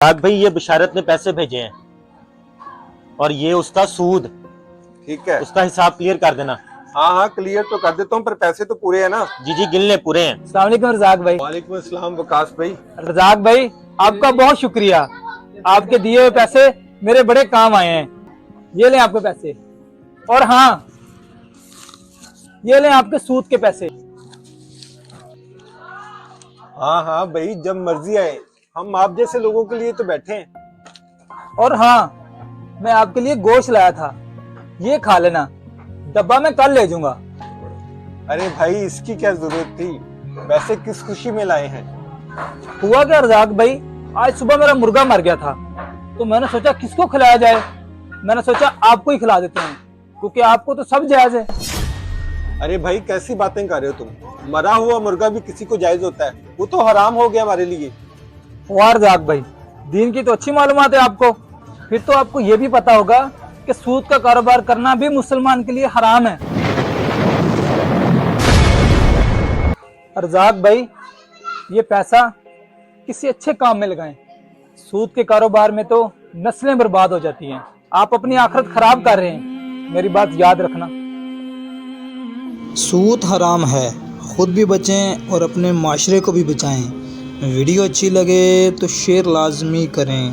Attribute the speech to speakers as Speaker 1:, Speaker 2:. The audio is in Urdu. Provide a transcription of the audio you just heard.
Speaker 1: بھائی یہ بشارت نے پیسے بھیجے ہیں اور یہ اس کا سود،
Speaker 2: ٹھیک ہے،
Speaker 1: اس کا حساب کلیئر کر دینا۔
Speaker 2: ہاں کلیئر تو کر دیتا ہوں، پر پیسے تو پورے ہیں نا؟
Speaker 1: جی گن لیں، پورے ہیں۔
Speaker 3: السلام علیکم رزاق بھائی۔
Speaker 2: وعلیکم السلام وقاص بھائی۔
Speaker 3: رزاق بھائی آپ کا بہت شکریہ، آپ کے دیے ہوئے پیسے میرے بڑے کام آئے ہیں۔ یہ لیں آپ کے پیسے، اور ہاں یہ لیں آپ کے سود کے پیسے۔
Speaker 2: ہاں بھائی، جب مرضی آئے، ہم آپ جیسے لوگوں کے لیے تو بیٹھے ہیں۔
Speaker 3: اور ہاں میں آپ کے لیے گوشت لایا تھا، یہ کھا لینا، ڈبہ میں کل لے جاؤں گا۔
Speaker 2: ارے بھائی اس کی کیا ضرورت تھی، ویسے کس خوشی میں لائے ہیں؟
Speaker 3: ہوا کیا رزاق بھائی، آج صبح میرا مرغا مر گیا تھا، تو میں نے سوچا کس کو کھلایا جائے، میں نے سوچا آپ کو ہی کھلا دیتے ہیں، کیونکہ آپ کو تو سب جائز ہے۔
Speaker 2: ارے بھائی کیسی باتیں کر رہے ہو تم، مرا ہوا مرغا بھی کسی کو جائز ہوتا ہے، وہ تو حرام ہو گیا ہمارے لیے۔
Speaker 3: واہ رزاق بھائی، دین کی تو اچھی معلومات ہے آپ کو، پھر تو آپ کو یہ بھی پتا ہوگا کہ سود کا کاروبار کرنا بھی مسلمان کے لیے حرام ہے۔ رزاق بھائی یہ پیسہ کسی اچھے کام میں لگائیں، سود کے کاروبار میں تو نسلیں برباد ہو جاتی ہیں، آپ اپنی آخرت خراب کر رہے ہیں، میری بات یاد رکھنا۔
Speaker 4: سود حرام ہے، خود بھی بچیں اور اپنے معاشرے کو بھی بچائیں۔ ویڈیو اچھی لگے تو شیئر لازمی کریں۔